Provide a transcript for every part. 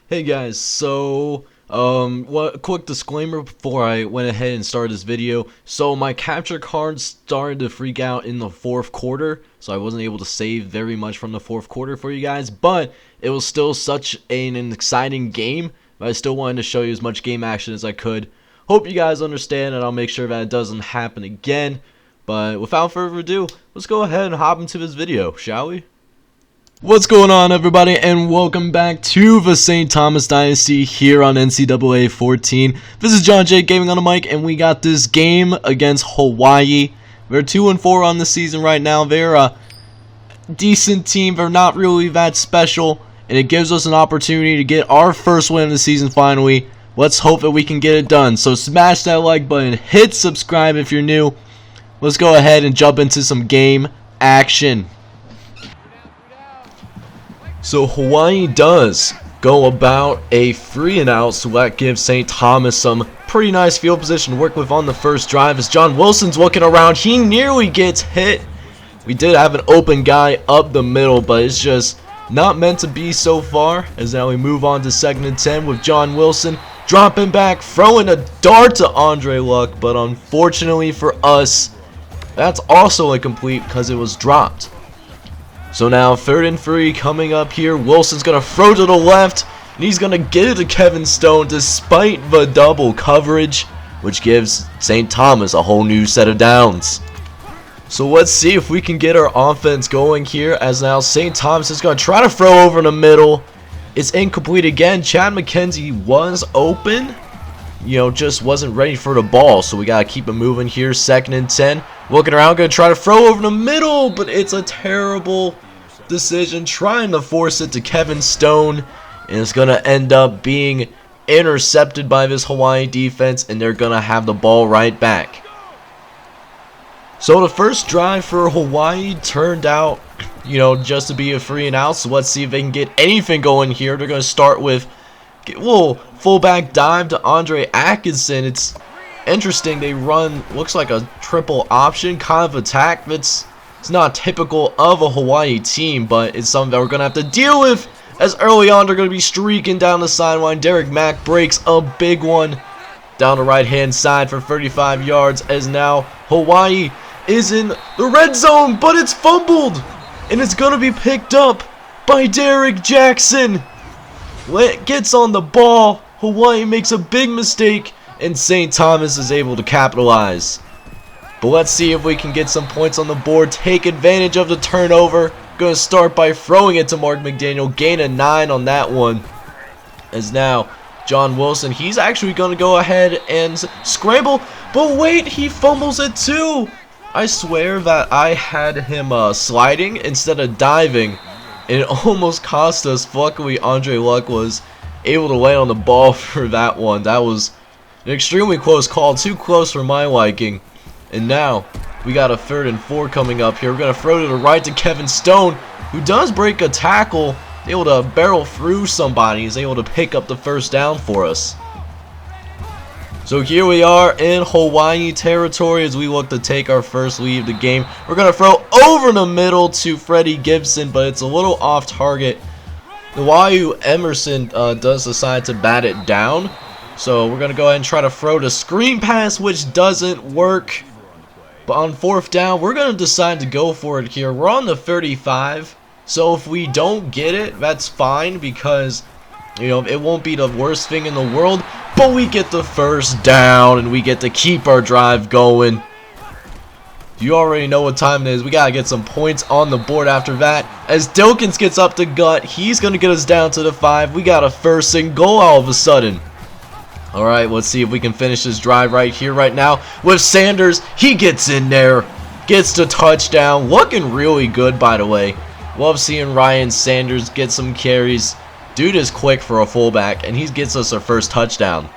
Hey guys, quick disclaimer before I went ahead and started this video. So my capture card started to freak out in the fourth quarter, so I wasn't able to save very much from the fourth quarter for you guys, but it was still such an exciting game. But I still wanted to show you as much game action as I could. Hope you guys understand, and I'll make sure that it doesn't happen again. But without further ado, let's go ahead and hop into this video, shall we? What's going on, everybody, and welcome back to the St. Thomas Dynasty here on NCAA 14. This is John J Gaming on the mic, and we got this game against Hawaii. They're 2-4 on the season right now. They're a decent team. They're not really that special, and it gives us an opportunity to get our first win of the season finally. Let's hope that we can get it done. So smash that like button, hit subscribe if you're new. Let's go ahead and jump into some game action. So Hawaii does go about a 3-and-out, so that gives St. Thomas some pretty nice field position to work with on the first drive. As John Wilson's looking around, he nearly gets hit. We did have an open guy up the middle, but it's just not meant to be so far. As now we move on to 2nd and 10 with John Wilson dropping back, throwing a dart to Andre Luck, but unfortunately for us, that's also incomplete because it was dropped. So now 3rd and 3 coming up here. Wilson's going to throw to the left, and he's going to get it to Kevin Stone despite the double coverage, which gives St. Thomas a whole new set of downs. So let's see if we can get our offense going here, as now St. Thomas is going to try to throw over in the middle. It's incomplete again. Chad McKenzie was open, just wasn't ready for the ball, so we got to keep it moving here. 2nd and 10. Looking around, going to try to throw over the middle, but it's a terrible decision, trying to force it to Kevin Stone, and it's going to end up being intercepted by this Hawaii defense, and they're going to have the ball right back. So the first drive for Hawaii turned out, just to be a 3-and-out, so let's see if they can get anything going here. They're going to start with a little fullback dive to Andre Atkinson. It's interesting, they run, looks like a triple option kind of attack. It's not typical of a Hawaii team, but it's something that we're going to have to deal with, as early on they're going to be streaking down the sideline. Derek Mack breaks a big one down the right-hand side for 35 yards, as now Hawaii is in the red zone, but it's fumbled, and it's going to be picked up by Derek Jackson. Gets on the ball, Hawaii makes a big mistake, and St. Thomas is able to capitalize. But let's see if we can get some points on the board, take advantage of the turnover. Going to start by throwing it to Mark McDaniel, gain a 9 on that one. As now John Wilson, he's actually going to go ahead and scramble, but wait, he fumbles it too. I swear that I had him sliding instead of diving, and it almost cost us. Luckily, Andre Luck was able to land on the ball for that one. That was an extremely close call, too close for my liking. And now we got a 3rd and 4 coming up here. We're going to throw to the right to Kevin Stone, who does break a tackle, able to barrel through somebody. He's able to pick up the first down for us. So here we are in Hawaii territory as we look to take our first lead of the game. We're going to throw over the middle to Freddie Gibson, but it's a little off target. Hawaii Emerson does decide to bat it down. So we're going to go ahead and try to throw the screen pass, which doesn't work. But on 4th down, we're going to decide to go for it here. We're on the 35. So if we don't get it, that's fine, because it won't be the worst thing in the world. But we get the first down, and we get to keep our drive going. You already know what time it is. We got to get some points on the board after that. As Dilkins gets up the gut, he's going to get us down to the 5. We got a 1st and goal all of a sudden. Alright, let's see if we can finish this drive right here, right now, with Sanders. He gets in there, gets the touchdown. Looking really good, by the way. Love seeing Ryan Sanders get some carries. Dude is quick for a fullback, and he gets us our first touchdown.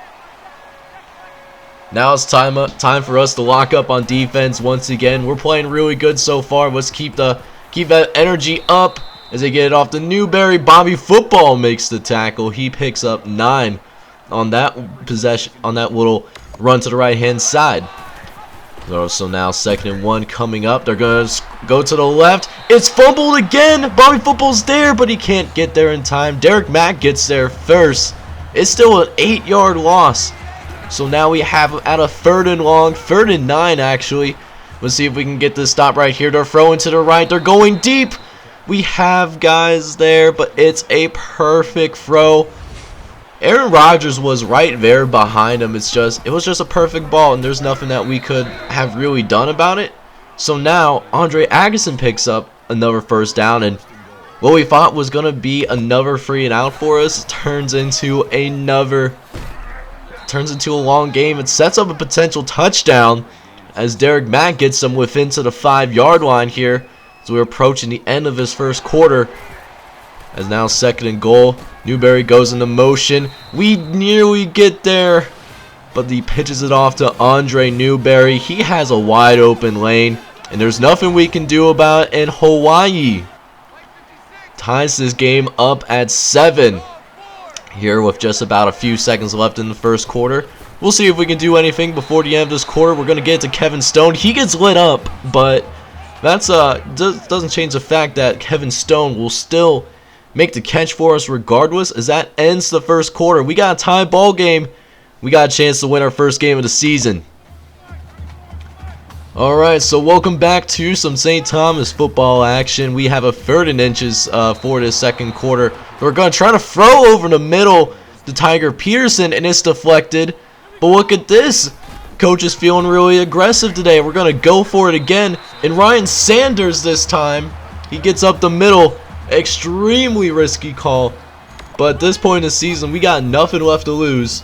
Now it's time for us to lock up on defense once again. We're playing really good so far. Let's keep that energy up as they get it off to Newberry. Bobby Football makes the tackle. He picks up 9 on that possession, on that little run to the right-hand side. So now 2nd and 1 coming up. They're going to go to the left. It's fumbled again. Bobby Football's there, but he can't get there in time. Derek Mack gets there first. It's still an 8-yard loss. So now we have at a 3rd and long, 3rd and 9 actually. Let's see if we can get this stop right here. They're throwing to the right. They're going deep. We have guys there, but it's a perfect throw. Aaron Rodgers was right there behind him. It was just a perfect ball, and there's nothing that we could have really done about it. So now Andre Agasson picks up another 1st down, and what we thought was going to be another 3 and out for us turns into a long game. It sets up a potential touchdown as Derek Mack gets them within to the 5-yard line here as we're approaching the end of this 1st quarter. As now 2nd and goal, Newberry goes into motion. We nearly get there, but he pitches it off to Andre Newberry. He has a wide open lane, and there's nothing we can do about it. And Hawaii ties this game up at 7 here with just about a few seconds left in the 1st quarter. We'll see if we can do anything before the end of this quarter. We're going to get to Kevin Stone. He gets lit up, but that's doesn't change the fact that Kevin Stone will still make the catch for us regardless, as that ends the 1st quarter. We got a tie ball game. We got a chance to win our 1st game of the season. Alright, so welcome back to some St. Thomas football action. We have a 3rd and inches for this 2nd quarter. We're going to try to throw over the middle to Tiger Peterson, and it's deflected. But look at this. Coach is feeling really aggressive today. We're going to go for it again. And Ryan Sanders this time, he gets up the middle. Extremely risky call, but at this point in the season we got nothing left to lose.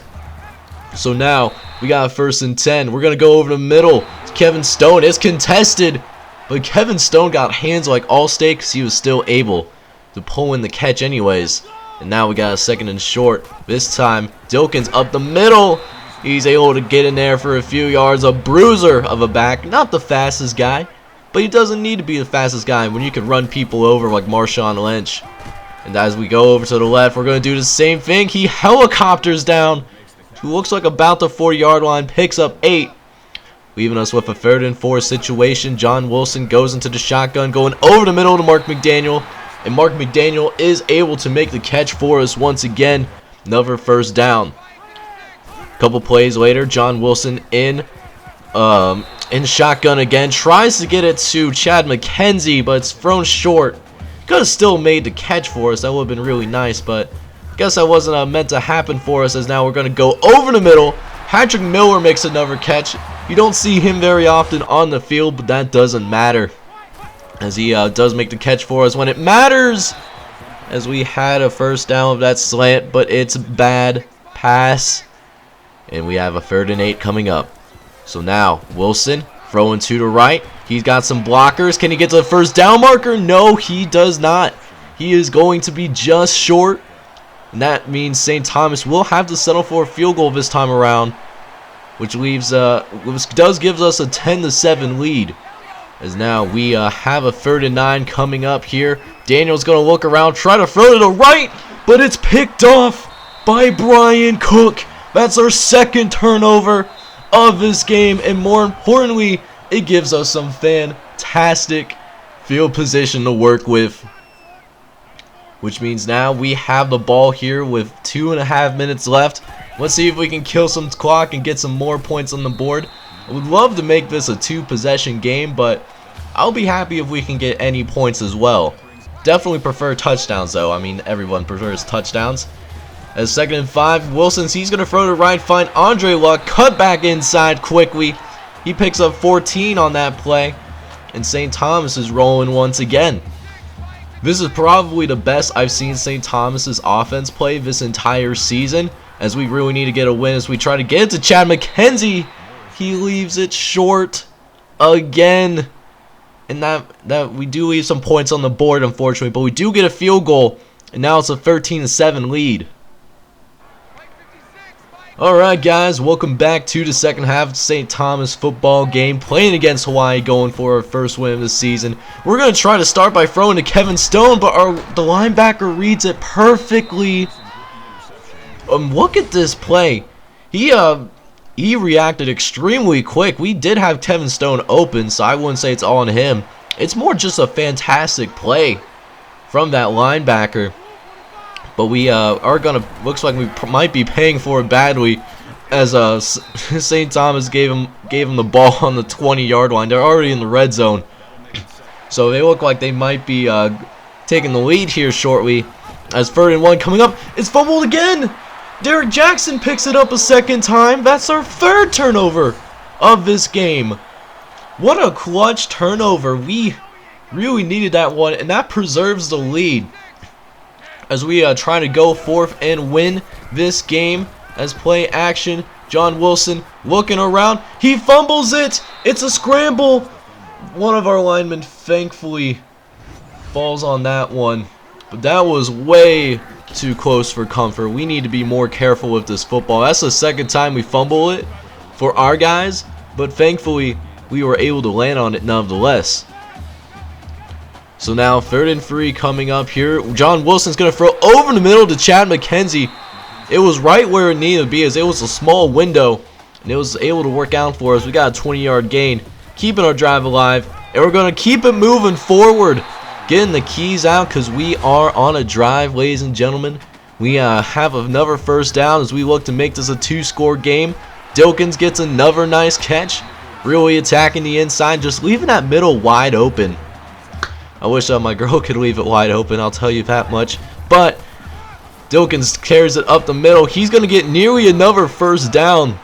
So now we got a 1st and 10. We're gonna go over the middle. It's Kevin Stone. It's contested, but Kevin Stone got hands like Allstate because he was still able to pull in the catch anyways. And now we got a 2nd and short. This time Dilkins up the middle. He's able to get in there for a few yards. A bruiser of a back, not the fastest guy, but he doesn't need to be the fastest guy when you can run people over like Marshawn Lynch. And as we go over to the left, we're going to do the same thing. He helicopters down. Who looks like about the 4-yard line, picks up 8. Leaving us with a 3rd and 4 situation. John Wilson goes into the shotgun, going over the middle to Mark McDaniel. And Mark McDaniel is able to make the catch for us once again. Another 1st down. A couple plays later, John Wilson in shotgun again, tries to get it to Chad McKenzie, but it's thrown short. Could have still made the catch for us. That would have been really nice, but I guess that wasn't meant to happen for us, as now we're going to go over the middle. Patrick Miller makes another catch. You don't see him very often on the field, but that doesn't matter, as he does make the catch for us when it matters, as we had a 1st down of that slant, but it's bad pass, and we have a 3rd and 8 coming up. So now, Wilson throwing to the right. He's got some blockers. Can he get to the 1st down marker? No, he does not. He is going to be just short. And that means St. Thomas will have to settle for a field goal this time around, which gives us a 10-7 lead. As now we have a 3rd and 9 coming up here. Daniel's going to look around, try to throw to the right, but it's picked off by Brian Cook. That's our 2nd turnover of this game, and more importantly, it gives us some fantastic field position to work with, which means now we have the ball here with 2.5 minutes left. Let's see if we can kill some clock and get some more points on the board. I would love to make this a 2-possession game, but I'll be happy if we can get any points as well. Definitely prefer touchdowns though. I mean, everyone prefers touchdowns. As 2nd and 5, Wilson's, he's going to throw to right, find Andre Luck, cut back inside quickly. He picks up 14 on that play, and St. Thomas is rolling once again. This is probably the best I've seen St. Thomas's offense play this entire season, as we really need to get a win as we try to get it to Chad McKenzie. He leaves it short again, and that we do leave some points on the board, unfortunately, but we do get a field goal, and now it's a 13-7 lead. Alright guys, welcome back to the 2nd half of St. Thomas football game, playing against Hawaii, going for our 1st win of the season. We're going to try to start by throwing to Kevin Stone, but the linebacker reads it perfectly. Look at this play. He he reacted extremely quick. We did have Kevin Stone open, so I wouldn't say it's all on him. It's more just a fantastic play from that linebacker. But we are gonna, looks like we might be paying for it badly, as St. Thomas gave him the ball on the 20-yard line. They're already in the red zone, so they look like they might be taking the lead here shortly. As 3rd and 1 coming up, it's fumbled again. Derek Jackson picks it up a second time. That's our 3rd turnover of this game. What a clutch turnover. We really needed that one, and that preserves the lead as we try to go forth and win this game. As play action, John Wilson looking around. He fumbles it. It's a scramble. One of our linemen thankfully falls on that one. But that was way too close for comfort. We need to be more careful with this football. That's the 2nd time we fumble it for our guys. But thankfully, we were able to land on it nonetheless. So now 3rd and 3 coming up here. John Wilson's going to throw over the middle to Chad McKenzie. It was right where it needed to be, as it was a small window, and it was able to work out for us. We got a 20-yard gain, keeping our drive alive, and we're going to keep it moving forward, getting the keys out, because we are on a drive, ladies and gentlemen. We have another 1st down as we look to make this a 2-score game. Dilkins gets another nice catch, really attacking the inside, just leaving that middle wide open. I wish my girl could leave it wide open, I'll tell you that much. But Dilkins carries it up the middle. He's going to get nearly another 1st down.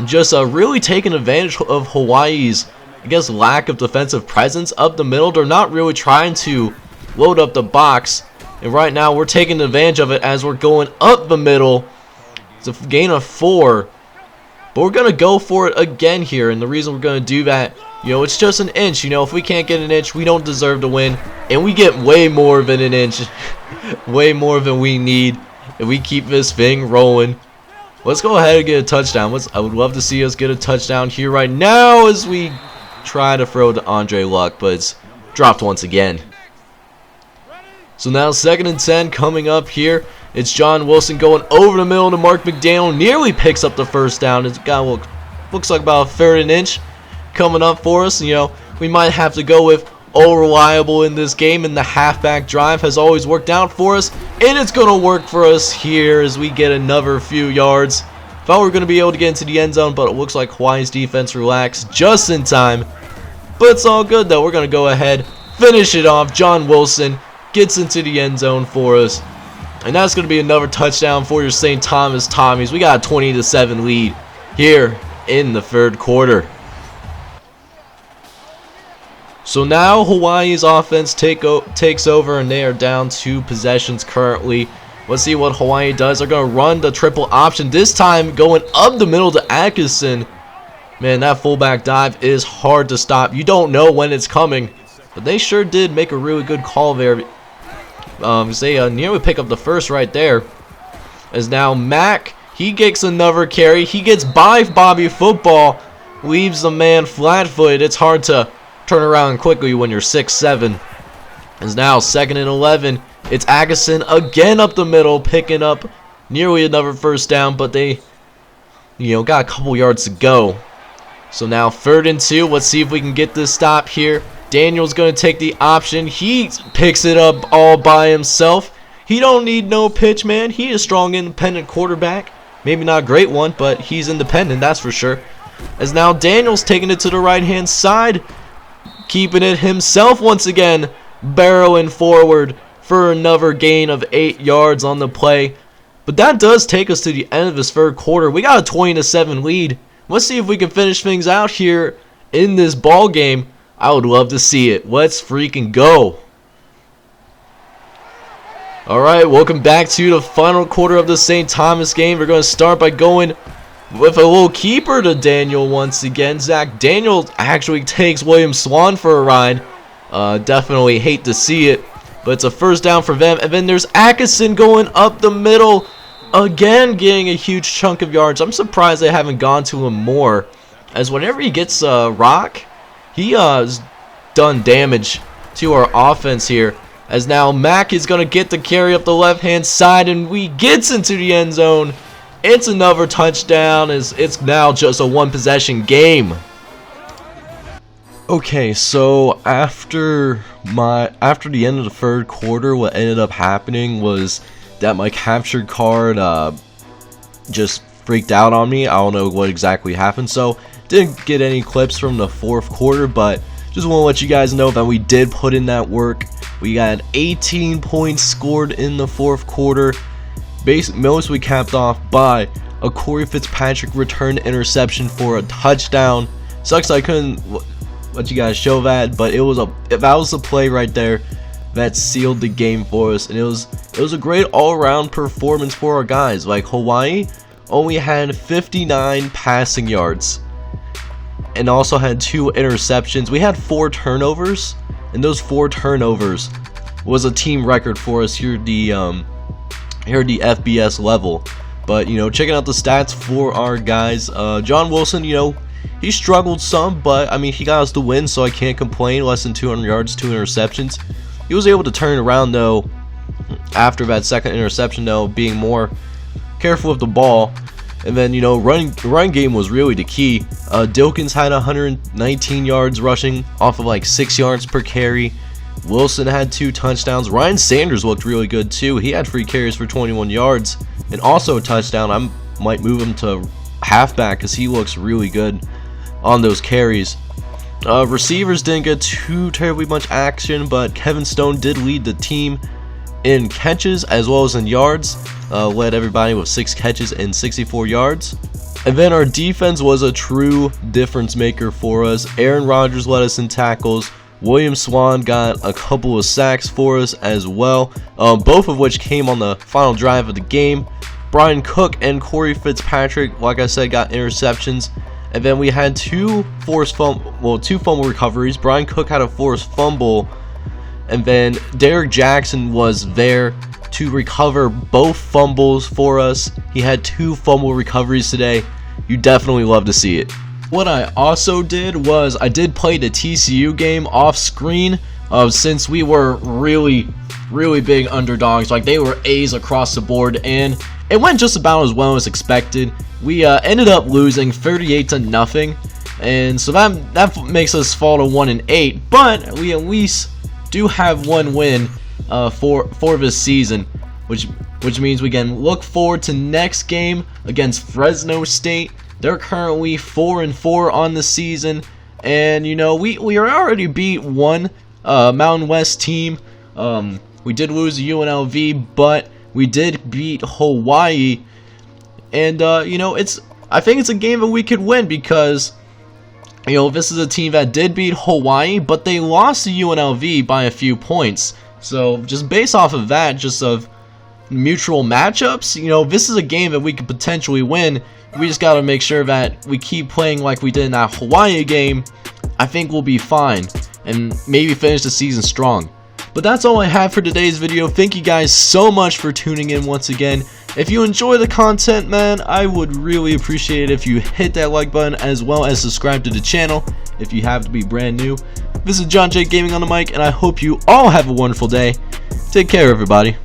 Just really taking advantage of Hawaii's, I guess, lack of defensive presence up the middle. They're not really trying to load up the box. And right now we're taking advantage of it as we're going up the middle. It's a gain of 4. But we're going to go for it again here. And the reason we're going to do that, it's just an inch. If we can't get an inch, we don't deserve to win. And we get way more than an inch. Way more than we need if we keep this thing rolling. Let's go ahead and get a touchdown. I would love to see us get a touchdown here right now as we try to throw to Andre Luck, but it's dropped once again. So now 2nd and 10 coming up here. It's John Wilson going over the middle to Mark McDaniel. Nearly picks up the 1st down. It's got looks like about a 3rd and inch coming up for us. We might have to go with all reliable in this game, and the halfback drive has always worked out for us, and it's going to work for us here as we get another few yards. Thought we were going to be able to get into the end zone, but it looks like Hawaii's defense relaxed just in time. But it's all good though. We're going to go ahead, finish it off. John Wilson gets into the end zone for us, and that's going to be another touchdown for your St. Thomas Tommies. We got a 20-7 lead here in the 3rd quarter. So now Hawaii's offense takes over, and they are down 2 possessions currently. Let's see what Hawaii does. They're going to run the triple option, this time going up the middle to Atkinson. Man, that fullback dive is hard to stop. You don't know when it's coming, but they sure did make a really good call there. They nearly pick up the 1st right there. As now Mack, he gets another carry. He gets by Bobby Football, leaves the man flat-footed. It's hard to turn around quickly when you're 6'7". As now 2nd and 11. It's Atkinson again up the middle, picking up nearly another 1st down, but they, got a couple yards to go. So now 3rd and 2. Let's see if we can get this stop here. Daniel's going to take the option. He picks it up all by himself. He don't need no pitch, man. He is a strong, independent quarterback. Maybe not a great one, but he's independent, that's for sure. As now Daniel's taking it to the right-hand side, keeping it himself once again, barreling forward for another gain of 8 yards on the play. But that does take us to the end of this 3rd quarter. We got a 20-7 lead. Let's see if we can finish things out here in this ball game. I would love to see it. Let's freaking go. Alright, welcome back to the final quarter of the St. Thomas game. We're going to start by going with a little keeper to Daniel once again. Zach Daniel actually takes William Swan for a ride. Definitely hate to see it, but it's a 1st down for them. And then there's Atkinson going up the middle, again getting a huge chunk of yards. I'm surprised they haven't gone to him more, as whenever he gets a rock, he has done damage to our offense here. As now Mack is going to get the carry up the left-hand side, and we gets into the end zone. It's another touchdown. It's now just a one possession game. Okay, so after the end of the third quarter, what ended up happening was that my capture card just freaked out on me. I don't know what exactly happened, so didn't get any clips from the fourth quarter, but just want to let you guys know that we did put in that work. We got 18 points scored in the fourth quarter. Most we capped off by a Corey Fitzpatrick return interception for a touchdown. Sucks I couldn't let you guys show that, but that was a play right there that sealed the game for us, and it was a great all-around performance for our guys. Like, Hawaii only had 59 passing yards and also had 2 interceptions. We had 4 turnovers, and those 4 turnovers was a team record for us here at the FBS level. But, you know, checking out the stats for our guys, John Wilson, you know, he struggled some, but I mean, he got us the win, so I can't complain. Less than 200 yards, 2 interceptions. He was able to turn around though after that second interception, though, being more careful with the ball. And then, you know, run game was really the key. Dilkins had 119 yards rushing off of like 6 yards per carry. Wilson had 2 touchdowns. Ryan Sanders looked really good too. He had 3 carries for 21 yards and also a touchdown. I might move him to halfback because he looks really good on those carries. Receivers didn't get too terribly much action, but Kevin Stone did lead the team in catches as well as in yards. Led everybody with 6 catches and 64 yards. And then our defense was a true difference maker for us. Aaron Rodgers led us in tackles. William Swan got a couple of sacks for us as well, both of which came on the final drive of the game. Brian Cook and Corey Fitzpatrick, like I said, got interceptions. And then we had 2 fumble recoveries. Brian Cook had a forced fumble, and then Derek Jackson was there to recover both fumbles for us. He had 2 fumble recoveries today. You definitely love to see it. What I also did was I did play the TCU game off screen, since we were really big underdogs. Like, they were A's across the board, and it went just about as well as expected. We ended up losing 38-0, and so that makes us fall to 1-8. But we at least do have 1 win for this season, which means we can look forward to next game against Fresno State. They're currently 4-4 on the season, and you know, we are already beat one Mountain West team. We did lose to UNLV, but we did beat Hawaii, and you know, I think it's a game that we could win because, you know, this is a team that did beat Hawaii, but they lost to UNLV by a few points. So just based off of that, just of mutual matchups, you know, this is a game that we could potentially win. We just got to make sure that we keep playing like we did in that Hawaii game. I think we'll be fine and maybe finish the season strong. But that's all I have for today's video. Thank you guys so much for tuning in once again. If you enjoy the content, man, I would really appreciate it if you hit that like button as well as subscribe to the channel if you have to be brand new. This is John J Gaming on the mic, and I hope you all have a wonderful day. Take care, everybody.